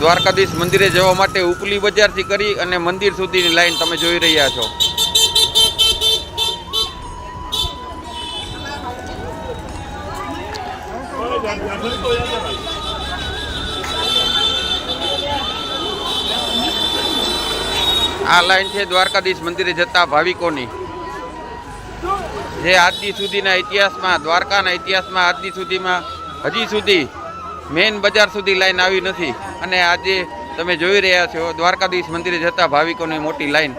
દ્વારકાધીશ મંદિરે જવા માટે ઉપલી બજારથી કરી અને મંદિર સુધીની લાઈન તમે જોઈ રહ્યા છો। આ લાઈન છે દ્વારકાધીશ મંદિરે જતા ભાવિકોની, જે આજની સુધીના ઇતિહાસમાં, દ્વારકાના ઇતિહાસમાં આજની સુધીમાં હજી સુધી મેઇન બજાર સુધી લાઈન આવી નથી। અને આજે તમે જોઈ રહ્યા છો દ્વારકાધીશ મંદિરે જતા ભાવિકોની મોટી લાઈન।